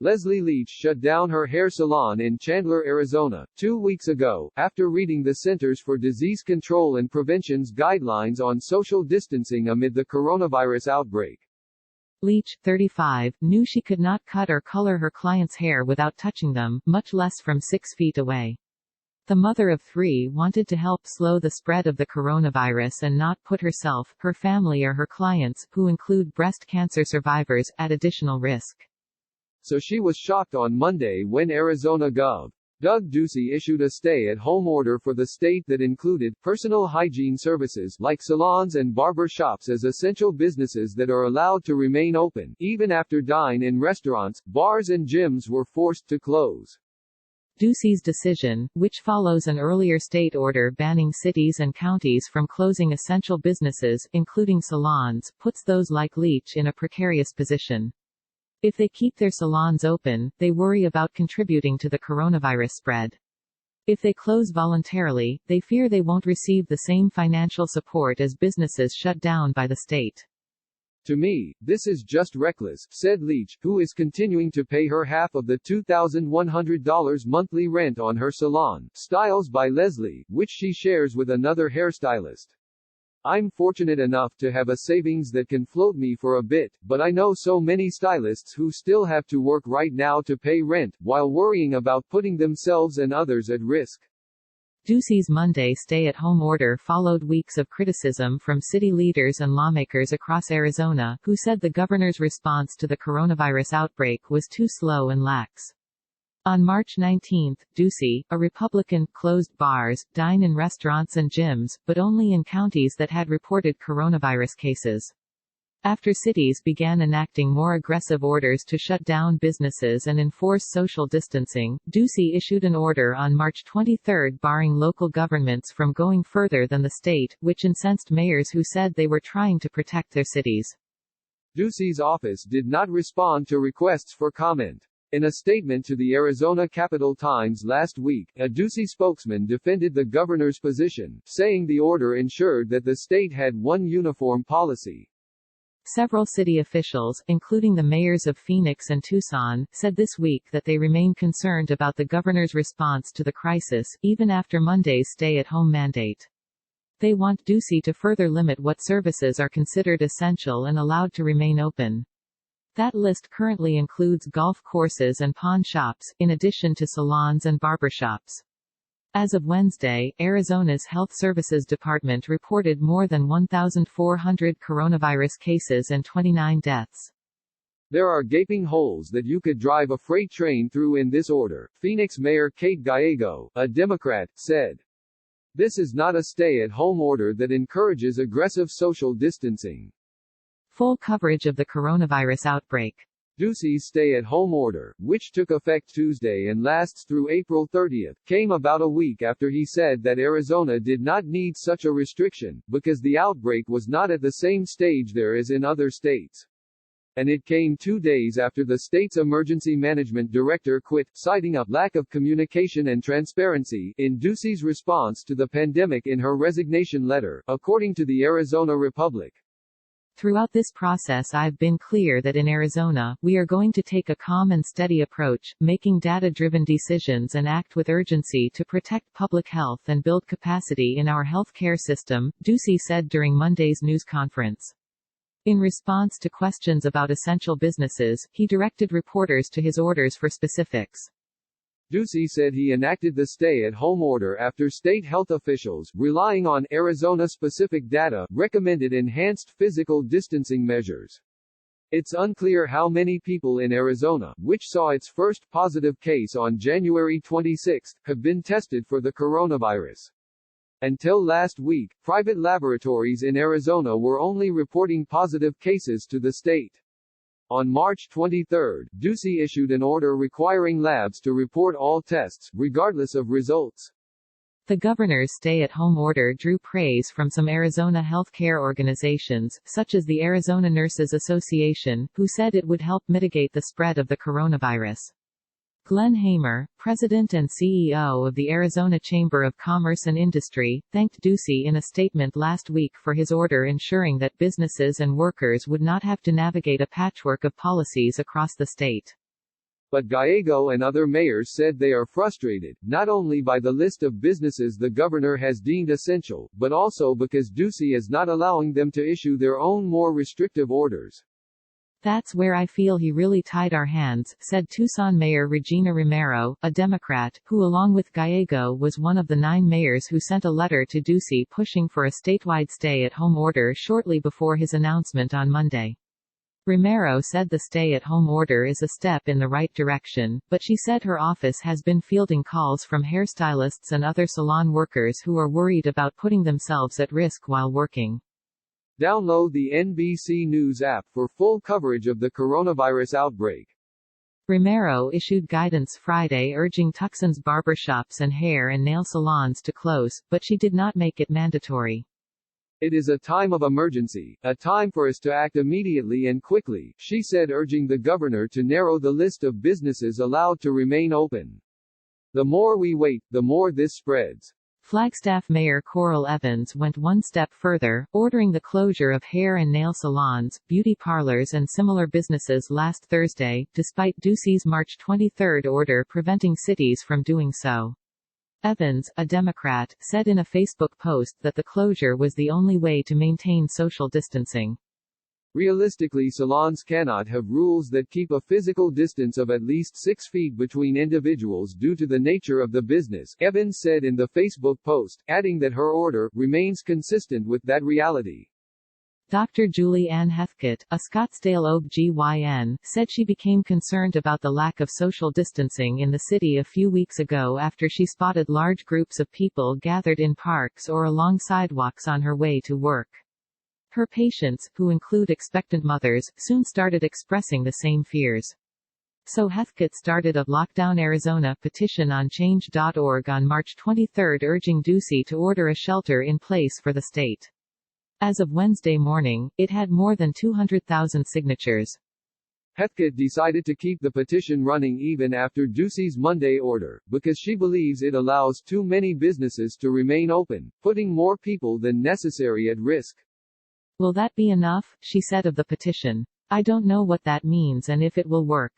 Leslie Leach shut down her hair salon in Chandler, Arizona, 2 weeks ago, after reading the Centers for Disease Control and Prevention's guidelines on social distancing amid the coronavirus outbreak. Leach, 35, knew she could not cut or color her clients' hair without touching them, much less from 6 feet away. The mother of 3 wanted to help slow the spread of the coronavirus and not put herself, her family or her clients, who include breast cancer survivors, at additional risk. So she was shocked on Monday when Arizona Gov. Doug Ducey issued a stay-at-home order for the state that included personal hygiene services like salons and barber shops as essential businesses that are allowed to remain open, even after dine-in restaurants, bars and gyms were forced to close. Ducey's decision, which follows an earlier state order banning cities and counties from closing essential businesses, including salons, puts those like Leach in a precarious position. If they keep their salons open, they worry about contributing to the coronavirus spread. If they close voluntarily, they fear they won't receive the same financial support as businesses shut down by the state. To me, this is just reckless, said Leach, who is continuing to pay her half of the $2,100 monthly rent on her salon, Styles by Leslie, which she shares with another hairstylist. I'm fortunate enough to have a savings that can float me for a bit, but I know so many stylists who still have to work right now to pay rent, while worrying about putting themselves and others at risk. Ducey's Monday stay-at-home order followed weeks of criticism from city leaders and lawmakers across Arizona, who said the governor's response to the coronavirus outbreak was too slow and lax. On March 19, Ducey, a Republican, closed bars, dine-in restaurants and gyms, but only in counties that had reported coronavirus cases. After cities began enacting more aggressive orders to shut down businesses and enforce social distancing, Ducey issued an order on March 23 barring local governments from going further than the state, which incensed mayors who said they were trying to protect their cities. Ducey's office did not respond to requests for comment. In a statement to the Arizona Capital Times last week, a Ducey spokesman defended the governor's position, saying the order ensured that the state had one uniform policy. Several city officials, including the mayors of Phoenix and Tucson, said this week that they remain concerned about the governor's response to the crisis, even after Monday's stay-at-home mandate. They want Ducey to further limit what services are considered essential and allowed to remain open. That list currently includes golf courses and pawn shops, in addition to salons and barbershops. As of Wednesday, Arizona's Health Services Department reported more than 1,400 coronavirus cases and 29 deaths. There are gaping holes that you could drive a freight train through in this order, Phoenix Mayor Kate Gallego, a Democrat, said. This is not a stay-at-home order that encourages aggressive social distancing. Full coverage of the coronavirus outbreak. Ducey's stay-at-home order, which took effect Tuesday and lasts through April 30, came about a week after he said that Arizona did not need such a restriction, because the outbreak was not at the same stage there as in other states. And it came 2 days after the state's emergency management director quit, citing a lack of communication and transparency in Ducey's response to the pandemic in her resignation letter, according to the Arizona Republic. Throughout this process I've been clear that in Arizona, we are going to take a calm and steady approach, making data-driven decisions and act with urgency to protect public health and build capacity in our health care system, Ducey said during Monday's news conference. In response to questions about essential businesses, he directed reporters to his orders for specifics. Ducey said he enacted the stay-at-home order after state health officials, relying on Arizona-specific data, recommended enhanced physical distancing measures. It's unclear how many people in Arizona, which saw its first positive case on January 26, have been tested for the coronavirus. Until last week, private laboratories in Arizona were only reporting positive cases to the state. On March 23, Ducey issued an order requiring labs to report all tests, regardless of results. The governor's stay-at-home order drew praise from some Arizona healthcare organizations, such as the Arizona Nurses Association, who said it would help mitigate the spread of the coronavirus. Glenn Hamer, president and CEO of the Arizona Chamber of Commerce and Industry, thanked Ducey in a statement last week for his order ensuring that businesses and workers would not have to navigate a patchwork of policies across the state. But Gallego and other mayors said they are frustrated, not only by the list of businesses the governor has deemed essential, but also because Ducey is not allowing them to issue their own more restrictive orders. "That's where I feel he really tied our hands," said Tucson Mayor Regina Romero, a Democrat, who along with Gallego was one of the 9 mayors who sent a letter to Ducey pushing for a statewide stay-at-home order shortly before his announcement on Monday. Romero said the stay-at-home order is a step in the right direction, but she said her office has been fielding calls from hairstylists and other salon workers who are worried about putting themselves at risk while working. Download the NBC News app for full coverage of the coronavirus outbreak. Romero issued guidance Friday urging Tucson's barbershops and hair and nail salons to close, but she did not make it mandatory. "It is a time of emergency, a time for us to act immediately and quickly," she said, urging the governor to narrow the list of businesses allowed to remain open. "The more we wait, the more this spreads." Flagstaff Mayor Coral Evans went one step further, ordering the closure of hair and nail salons, beauty parlors and similar businesses last Thursday, despite Ducey's March 23 order preventing cities from doing so. Evans, a Democrat, said in a Facebook post that the closure was the only way to maintain social distancing. Realistically, salons cannot have rules that keep a physical distance of at least 6 feet between individuals due to the nature of the business, Evans said in the Facebook post, adding that her order remains consistent with that reality. Dr. Julie Ann Heathcote, a Scottsdale OB/GYN, said she became concerned about the lack of social distancing in the city a few weeks ago after she spotted large groups of people gathered in parks or along sidewalks on her way to work. Her patients, who include expectant mothers, soon started expressing the same fears. So Heathcote started a Lockdown Arizona petition on change.org on March 23 urging Ducey to order a shelter in place for the state. As of Wednesday morning, it had more than 200,000 signatures. Heathcote decided to keep the petition running even after Ducey's Monday order, because she believes it allows too many businesses to remain open, putting more people than necessary at risk. "Will that be enough?" she said of the petition. "I don't know what that means and if it will work.